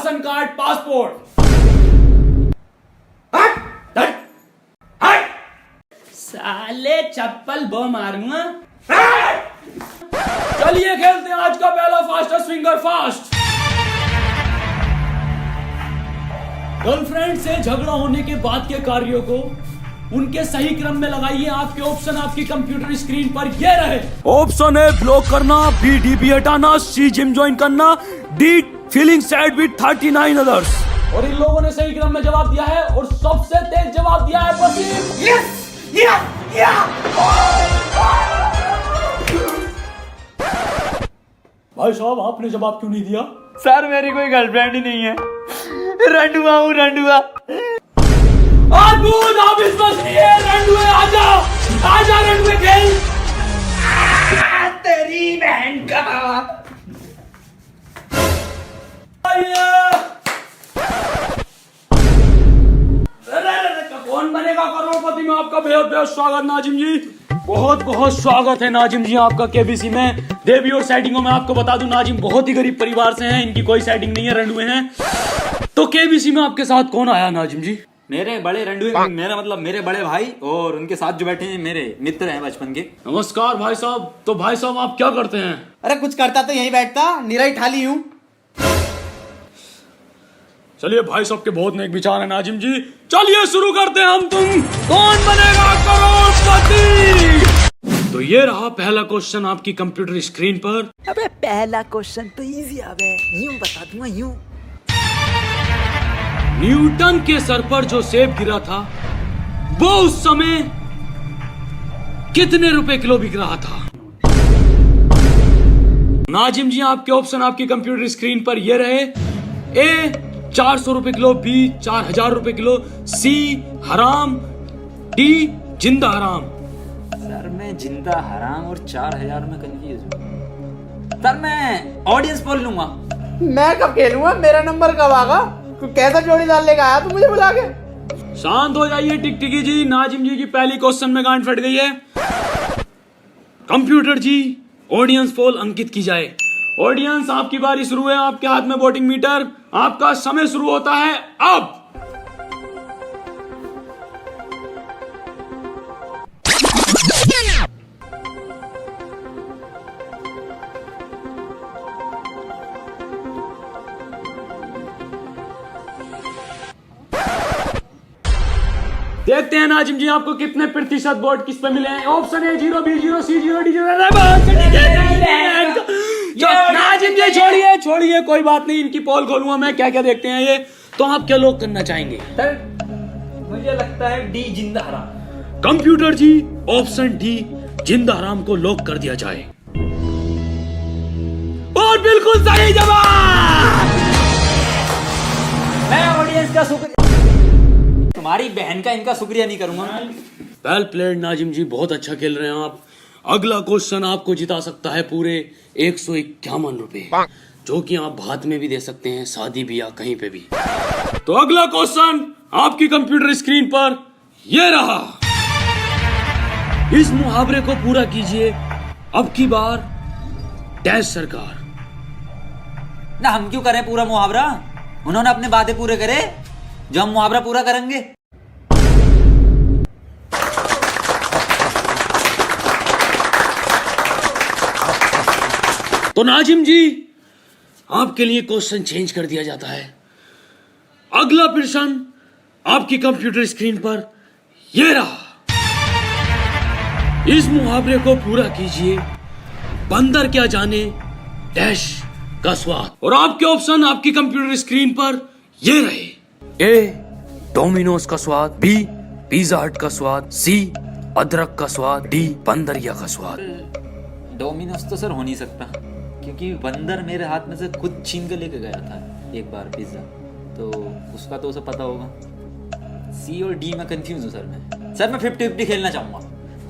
Ration card, passport. साले चप्पल बो मारूंगा। चलिए खेलते हैं आज का पहला फास्टेस्ट फिंगर फास्ट। गर्लफ्रेंड से झगड़ा होने के बाद के कार्यों को उनके सही क्रम में लगाइए। आपके ऑप्शन आपकी कंप्यूटर स्क्रीन पर ये रहे। ऑप्शन ए ब्लॉक करना, बी डीपी हटाना, सी जिम ज्वाइन करना, D feeling sad with 39 others. और इन लोगों ने सही क्रम में जवाब दिया है और सबसे तेज जवाब दिया है वसीम। यस भाई साहब, आपने जवाब क्यों नहीं दिया? सर मेरी कोई गर्लफ्रेंड ही नहीं है, रंडुआ हूँ रंडुआ। अद्भुत, आप इस बस लिए रंडुए, आजा रंडुए खेल। तेरी बहन का कौन बनेगा करोड़पति में आपका बेहद बेहद स्वागत नाजिम जी। बहुत बहुत स्वागत है नाजिम जी आपका केबीसी में। देवी और सेटिंगों में आपको बता दूं, नाजिम बहुत ही गरीब परिवार से हैं, इनकी कोई सेटिंग नहीं है, रंडुए हैं। तो केबीसी में आपके साथ कौन आया नाजिम जी? मेरे बड़े रंडुए, मेरा मतलब मेरे बड़े भाई और उनके साथ जो बैठे हैं मेरे मित्र हैं बचपन के। नमस्कार भाई साहब। तो भाई साहब आप क्या करते हैं? अरे कुछ करता तो यहीं बैठता, निराई ठाली हूँ। चलिए भाई साहब के बहुत नेक विचार है नाजिम जी। चलिए शुरू करते हैं हम। तुम कौन बनेगा करोड़पति? तो ये रहा पहला क्वेश्चन आपकी कंप्यूटर स्क्रीन पर। अबे पहला क्वेश्चन तो इजी है, यूं बता दूंगा यूं। न्यूटन के सर पर जो सेब गिरा था वो उस समय कितने रुपए किलो बिक रहा था? नाजिम जी आपके ऑप्शन आपकी कंप्यूटर स्क्रीन पर ये रहे। ए 400 रुपए किलो, बी 4000 रुपए किलो, सी हराम, डी जिंदा हराम। सर मैं जिंदा हराम और 4000 में कंफ्यूज हूँ। सर मैं ऑडियंस पोल लूंगा। मैं कब खेलूंगा? मेरा नंबर कब आगा? तू कैसा जोड़ी डाल लेगा आया तू मुझे बुला के? शांत हो जाइए टिकटिकी जी। नाजिम जी की पहली क्वेश्चन में गांड फट गई है। कंप्यूटर जी ऑडियंस पोल अंकित की जाए। ऑडियंस आपकी बारी शुरू है। आपके हाथ में वोटिंग मीटर, आपका समय शुरू होता है अब। देखते हैं नाजिम जी आपको कितने प्रतिशत वोट किस पे मिले हैं। ऑप्शन है 0, B 0, C 0, D 0। नाजिम जी छोड़िए कोई बात नहीं, इनकी पोल खोलूंगा मैं। क्या क्या देखते हैं ये। तो आप क्या लोग करना चाहेंगे? सर मुझे लगता है डी जिंदा हराम। कंप्यूटर जी ऑप्शन डी जिंदा हराम को लॉक कर दिया जाए। और बिल्कुल सही जवाब। मैं ऑडियंस का शुक्रिया, तुम्हारी बहन का इनका शुक्रिया नहीं करूंगा। वेल प्लेड नाजिम जी, बहुत अच्छा खेल रहे हैं आप। अगला क्वेश्चन आपको जिता सकता है पूरे 151 रुपए, जो कि आप भात में भी दे सकते हैं, शादी भी या कहीं पे भी। तो अगला क्वेश्चन आपकी कंप्यूटर स्क्रीन पर ये रहा। इस मुहावरे को पूरा कीजिए। अब की बार डैश सरकार। ना हम क्यों करें पूरा मुहावरा? उन्होंने अपने वादे पूरे करे जो हम मुहावरा पूरा करेंगे। तो नाजिम जी आपके लिए क्वेश्चन चेंज कर दिया जाता है। अगला प्रश्न आपकी कंप्यूटर स्क्रीन पर यह रहा। इस मुहावरे को पूरा कीजिए। बंदर क्या जाने डैश का स्वाद। और आपके ऑप्शन आपकी कंप्यूटर स्क्रीन पर ये रहे। ए डोमिनोज का स्वाद, बी पिज्जा हट का स्वाद, सी अदरक का स्वाद, डी बंदरिया का स्वाद। डोमिनोज तो सर हो नहीं सकता, क्योंकि बंदर मेरे हाथ में से खुद छीन के लेके गया था एक बार पिज्जा, तो उसका तो उसे पता होगा। सी और डी में कंफ्यूज हूँ सर मैं 50-50 खेलना चाहूंगा।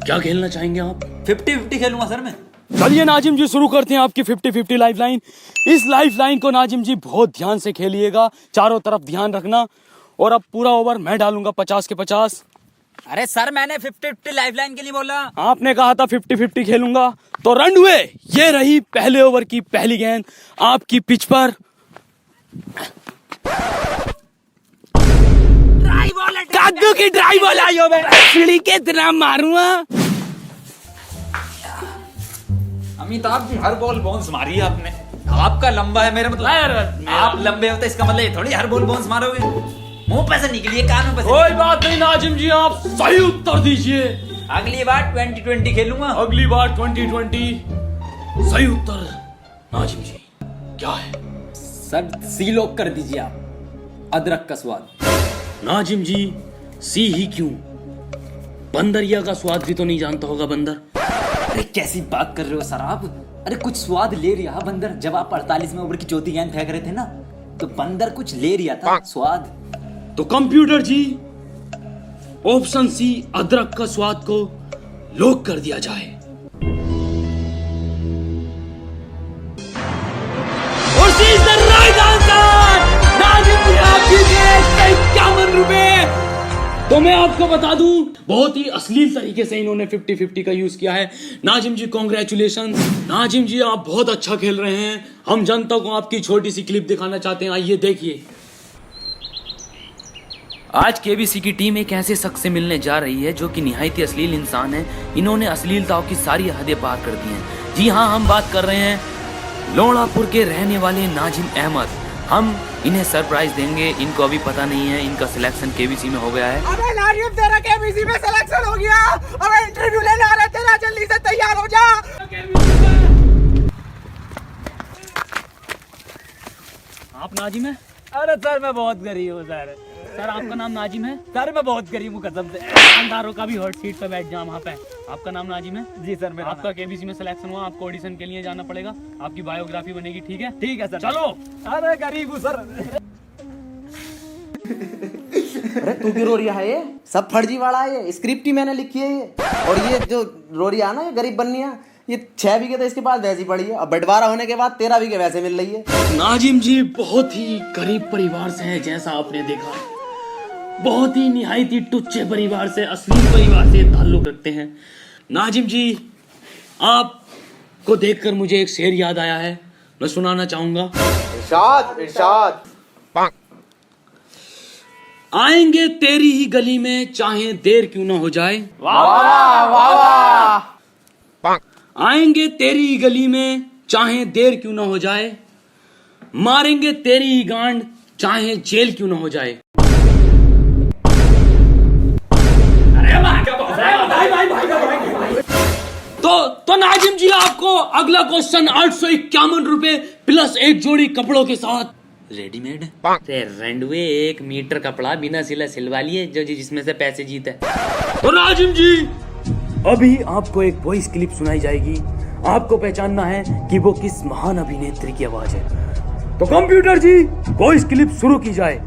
क्या खेलना चाहेंगे आप? 50-50 खेलूंगा सर मैं। चलिए नाजिम जी शुरू करते हैं आपकी 50-50 लाइफ लाइन। इस लाइफ लाइन को नाजिम जी बहुत ध्यान से खेलिएगा, चारों तरफ ध्यान रखना। और अब पूरा ओवर मैं डालूंगा 50 के 50। अरे सर मैंने 50-50 लाइफ लाइन के लिए बोला। आपने कहा था 50-50 खेलूंगा। तो रन हुए, ये रही पहले ओवर की पहली गेंद आपकी पिच पर। कद्दू की ड्राई बॉल आई हो, मैं सीढ़ी के इतना मारूंगा। अमिताभ जी हर बॉल बाउंस मारी है आपने। आपका लंबा है, मेरा मतलब आप लंबे होते इसका मतलब ये थोड़ी हर बॉल बाउंस मारोगे। मुंह पे से निकली है, कानों पे से कोई बात नहीं नाजिम जी, आप सही उत्तर दीजिए। अगली बार 2020 खेलूंगा। अगली बार 2020। सही उत्तर नाजिम जी क्या है? सर सी लॉक कर दीजिए आप, अदरक का स्वाद। नाजिम जी सी ही क्यों, बंदरिया का स्वाद भी तो नहीं जानता होगा बंदर। अरे कैसी बात कर रहे हो सर आप? अरे कुछ स्वाद ले रहा बंदर। जब आप 48वें ओवर की चौथी गेंद फेंक रहे थे ना, तो बंदर कुछ ले रहा था स्वाद। तो कंप्यूटर जी ऑप्शन सी अदरक का स्वाद को लॉक कर दिया जाए। और C is the right answer. Nazim ji आप जीते 51 रुपए। तो मैं आपको बता दूं, बहुत ही अश्लील तरीके से इन्होंने 50-50 का यूज किया है। नाजिम जी कॉन्ग्रेचुलेशन। नाजिम जी आप बहुत अच्छा खेल रहे हैं। हम जनता को आपकी छोटी सी क्लिप दिखाना चाहते हैं, आइए देखिए। आज केबीसी की टीम एक ऐसे शख्स से मिलने जा रही है जो कि निहायती अश्लील इंसान है। इन्होंने अश्लीलताओं की सारी हदें पार कर दी हैं। जी हाँ, हम बात कर रहे हैं लोणापुर के रहने वाले नाजिम अहमद। हम इन्हें सरप्राइज देंगे। इनको अभी पता नहीं है इनका सिलेक्शन केबीसी में हो गया है। अबे नाजिम तेरा केबीसी में सिलेक्शन हो गया। अबे इंटरव्यू लेने आ रहे तेरा, जल्दी से तैयार हो जा। आप नाजिम है? अरे सर मैं बहुत गरीब हूँ सर। सर आपका नाम नाजिम है? सर मैं बहुत गरीब हूँ कसम से। दुकानदारों का भी हॉट सीट पे बैठ जाओ वहाँ पे। आपका नाम नाजिम है? जी सर मेरा आपका केबीसी में सिलेक्शन हुआ, आपको ऑडिशन के लिए जाना पड़ेगा। आपकी बायोग्राफी बनेगी, ठीक है? ठीक है सर। चलो। अरे गरीब हूँ सर। अरे तू क्यों रो रहा है? ये सब फर्जी वाला है, ये स्क्रिप्ट ही मैंने लिखी है ये। और ये जो रो रही है ना, ये गरीब बन्निया, ये 6 बीघे तो इसके पास वैसी पड़ी है, और बंटवारा होने के बाद 13 बीघे वैसे मिल रही है। नाजिम जी बहुत ही गरीब परिवार से हैं, जैसा आपने देखा। बहुत ही निहायती टुच्चे परिवार से, अश्लील परिवार से ताल्लुक रखते हैं। नाजिम जी आपको देखकर मुझे एक शेर याद आया है, मैं सुनाना चाहूंगा। इरशाद इरशाद। आएंगे तेरी ही गली में चाहे देर क्यों ना हो जाए। वाह वाह वाह। आएंगे तेरी ही गली में चाहे देर क्यों ना हो जाए, मारेंगे तेरी ही गांड चाहे जेल क्यों ना हो जाए। तो नाजिम जी आपको अगला क्वेश्चन 851 रुपए प्लस एक जोड़ी कपड़ों के साथ। रेडीमेड रेंडवे 1 मीटर कपड़ा बिना सिला सिलवा लिए, जो जिसमें से पैसे जीते। तो नाजिम जी अभी आपको एक वॉइस क्लिप सुनाई जाएगी। आपको पहचानना है कि वो किस महान अभिनेत्री की आवाज है। तो कंप्यूटर जी वॉइस क्लिप शुरू की जाए।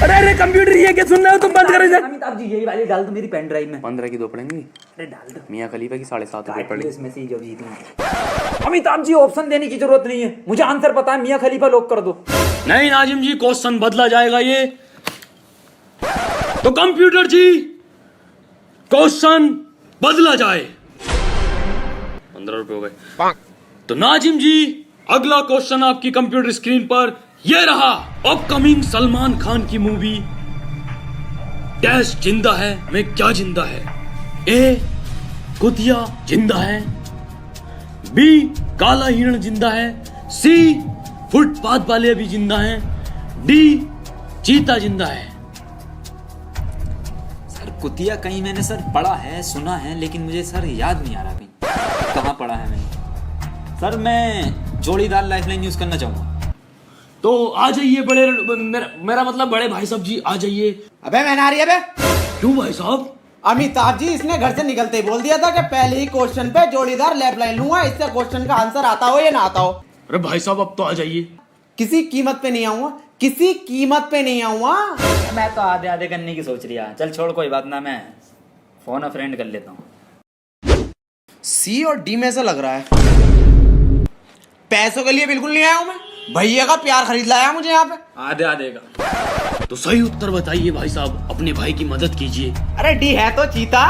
अरे अरे कंप्यूटर ये क्या सुन रहे हो तुम? बंद करो इसे। अमिताभ जी यही वाली डाल दो मेरी पेन ड्राइव में। 15 की 2 पड़ेंगी। अरे डाल दो। मियाँ खलीफा की 7.5 रुपए पड़ी। इसमें से जो जीतूंगा। अमिताभ जी ऑप्शन देने की जरूरत नहीं है, मुझे आंसर पता है। मियाँ खलीफा लॉक कर दो। नहीं नाजिम जी क्वेश्चन बदला जाएगा ये। तो कंप्यूटर जी क्वेश्चन बदला जाए। 15 रुपए हो गए। तो नाजिम जी अगला क्वेश्चन आपकी कंप्यूटर स्क्रीन पर ये रहा। अपकमिंग सलमान खान की मूवी डैश जिंदा है में क्या जिंदा है? ए कुतिया जिंदा है, बी काला हिरण जिंदा है, सी फुटपाथ वाले भी जिंदा हैं, डी चीता जिंदा है। सर कुतिया कहीं मैंने सर पढ़ा है, सुना है, लेकिन मुझे सर याद नहीं आ रहा कहीं कहाँ पढ़ा है मैंने। सर मैं जोड़ीदार लाइफलाइन यूज करना चाहूंगा। तो आ जाइए बड़े मेरा मतलब बड़े भाई साहब जी आ जाइए। अबे मैं ना रही है बे। क्यों भाई साहब? अमिताभ जी इसने घर से निकलते ही बोल दिया था कि पहले ही क्वेश्चन पे जोड़ीदार लाइफलाइन लूंगा, इससे क्वेश्चन का आंसर आता हो या ना आता हो। अरे भाई साहब अब तो आ जाइए। किसी कीमत पे नहीं आऊंगा, किसी कीमत पे नहीं आऊंगा। मैं तो आधे आधे करने की सोच रहा। चल छोड़ कोई बात ना, मैं फोन अ फ्रेंड कर लेता हूँ। सी और डी में से लग रहा है। पैसों के लिए बिल्कुल नहीं आया हूं मैं, भैया का प्यार खरीद लाया मुझे यहाँ पे। आधे आधे का। तो सही उत्तर बताइए भाई साहब, अपने भाई की मदद कीजिए। अरे डी है तो चीता,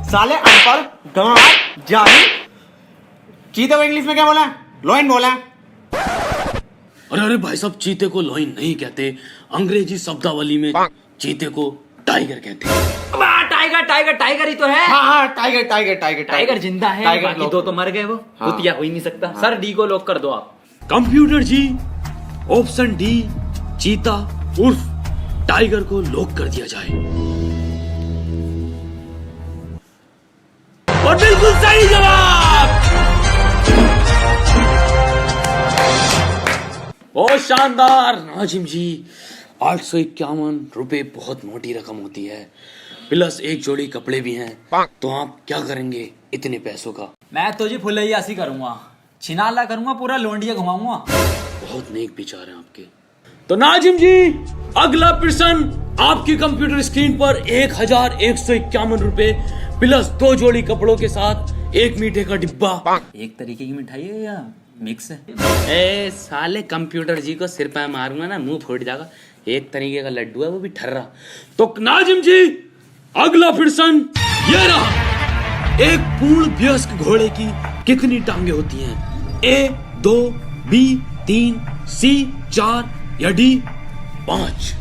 साले अनपढ़ गंवार जाहिल। चीता को इंग्लिश में क्या बोला है? लोइन बोला है। अरे अरे भाई साहब, चीते को लोइन नहीं कहते, अंग्रेजी शब्दावली में चीते को टाइगर कहते हैं। टाइगर टाइगर टाइगर ही तो है। हाँ टाइगर टाइगर टाइगर टाइगर जिंदा है, टाइगर बाकी लोग। दो तो मर गए। वो कुतिया हो ही नहीं सकता। सर डी को लॉक कर दो आप। कंप्यूटर जी, ऑप्शन डी चीता उर्फ टाइगर को लॉक कर दिया जाए। और बिल्कुल सही जवाब। ओ शानदार नाजिम जी, 851 रुपए बहुत मोटी रकम होती है, प्लस एक जोड़ी कपड़े भी हैं, तो आप क्या करेंगे इतने पैसों का? मैं तो जी फुलैयासी करूंगा, छिनाला करूंगा, पूरा लोंडिया घुमाऊंगा। बहुत नेक विचार हैं आपके। तो नाजिम जी, अगला प्रश्न आपकी कंप्यूटर स्क्रीन पर 1151 रुपए प्लस 2 जोड़ी कपड़ों के साथ एक मीठे का डिब्बा। एक तरीके की मिठाई है या मिक्स है? ए साले, कंप्यूटर जी को सिर पे मारूंगा ना, मुंह फूट जाएगा। एक तरीके का लड्डू है, वो भी ठर्रा। तो नाजिम जी, अगला प्रश्न ये रहा। एक पूर्ण वयस्क घोड़े की कितनी टांगे होती हैं? ए 2, बी 3, सी 4 या डी 5?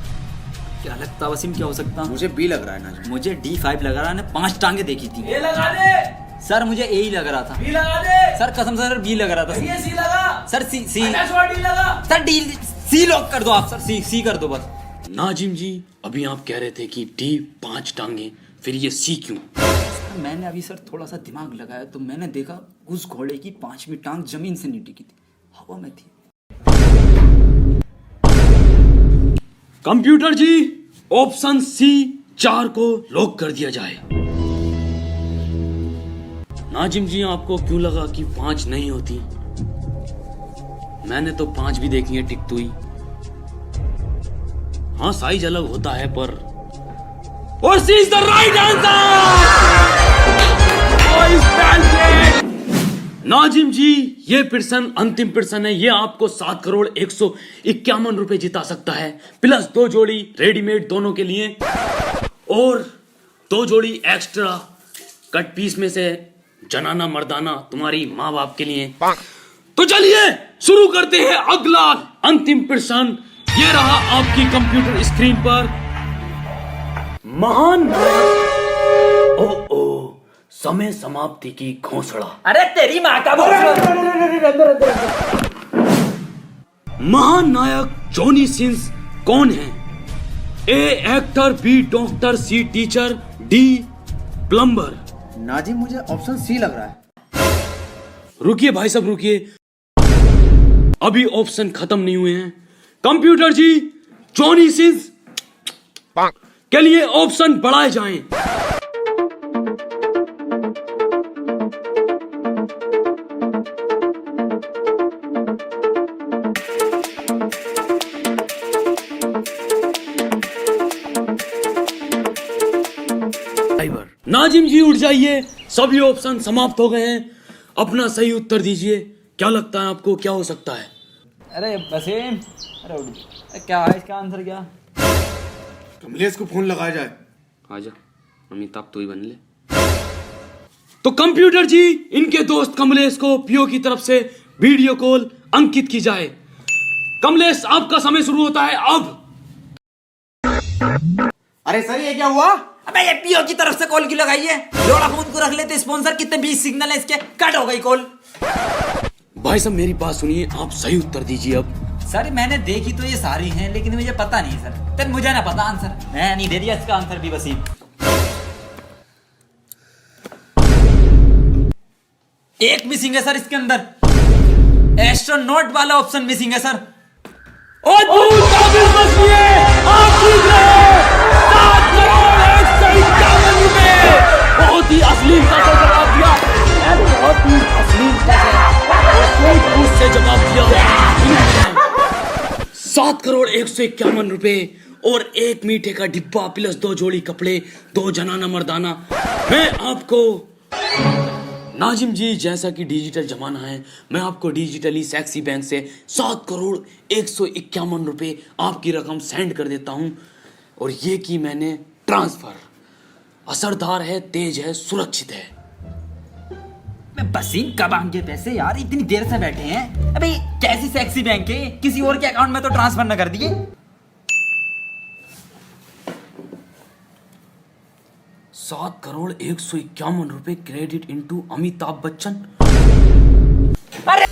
क्या लगता वसीम, क्या हो सकता? मुझे बी लग रहा है ना। मुझे D5 लग रहा है। 5 टांगे देखी थी। ए लगा दे। सर मुझे ए ही लग रहा था। बी लगा दे। सर कसम से सर बी लग रहा था। ये सी लगा। सर सी सी डी लगा। सर डी सी लॉक कर दो आप। सर सी सी कर दो बस। नाजिम जी, अभी आप कह रहे थे कि डी 5 टांगे, फिर ये सी क्यों? मैंने अभी सर थोड़ा सा दिमाग लगाया तो मैंने देखा उस घोड़े की 5वीं टांग जमीन से नहीं टिकी थी, हवा में थी। कंप्यूटर जी, ऑप्शन सी 4 को लॉक कर दिया जाए। नाजिम जी, आपको क्यों लगा कि 5 नहीं होती? मैंने तो 5 भी देखी है टिकती हुई। हाँ, साइज अलग होता है पर। और C is the right answer. Nazim ji, ये प्रश्न अंतिम प्रश्न है। ये आपको 7,151 रुपए जिता सकता है, प्लस 2 जोड़ी रेडीमेड दोनों के लिए और 2 जोड़ी एक्स्ट्रा कट पीस में से जनाना मर्दाना तुम्हारी माँ बाप के लिए। तो चलिए शुरू करते हैं अगला अंतिम प्रश्न। ये रहा आपकी कंप्यूटर स्क्रीन पर। महान ओ समय समाप्ति की घोषणा। अरे तेरी माँ का महान नायक जॉनी सिंस कौन है? A actor, B doctor, C teacher, D plumber. Nazim, मुझे ऑप्शन सी लग रहा है। रुकिए भाई साहब, रुकिए, अभी ऑप्शन खत्म नहीं हुए हैं। कंप्यूटर जी, जॉनी सिंस के लिए ऑप्शन बढ़ाए जाएं। नाजिम जी उठ जाइए, सभी ऑप्शन समाप्त हो गए हैं। अपना सही उत्तर दीजिए। क्या लगता है आपको, क्या हो सकता है? अरे वसीम, अरे उठ जा। क्या है इसका आंसर? क्या कमलेश को फोन लगाया जाए। आजा, अमिताभ तो ही बन ले। तो कंप्यूटर जी, इनके दोस्त कमलेश को पीओ की तरफ से वीडियो कॉल अंकित की जाए। कमलेश, आपका समय शुरू होता है अब। अरे सर, ये क्या हुआ? अबे ये पीओ की तरफ से कॉल क्यों लगाई है? लोड़ा फोन को रख लेते स्पॉन्सर। कितने 20 सिग्नल है इसके, कट हो गई कॉल। भाई साहब मेरी बात सुनिए, आप सही उत्तर दीजिए अब। सर मैंने देखी तो ये सारी हैं, लेकिन मुझे पता नहीं सर। तब मुझे ना पता आंसर, मैं नहीं दे दिया इसका आंसर भी। वसीम, एक मिसिंग है सर इसके अंदर। एस्ट्रोनॉट वाला ऑप्शन मिसिंग है सर। और आप जीत रहे हैं 7,151 रुपए। बहुत ही अश्लीलता से जवाब दिया, बहुत ही अश्लीलता से जवाब दिया। 7,151 रुपए और एक मीठे का डिब्बा प्लस 2 जोड़ी कपड़े, 2 जनाना मर्दाना। मैं आपको नाजिम जी, जैसा कि डिजिटल जमाना है, मैं आपको डिजिटली सेक्सी बैंक से 7,151 रुपए आपकी रकम सेंड कर देता हूं। और ये की मैंने ट्रांसफर। असरदार है, तेज है, सुरक्षित है। बसीम कब आएंगे पैसे यार, इतनी देर से बैठे हैं। अबे कैसी सेक्सी बैंक है, किसी और के अकाउंट में तो ट्रांसफर न कर दिए। 7,151,रुपए क्रेडिट इनटू अमिताभ बच्चन। अरे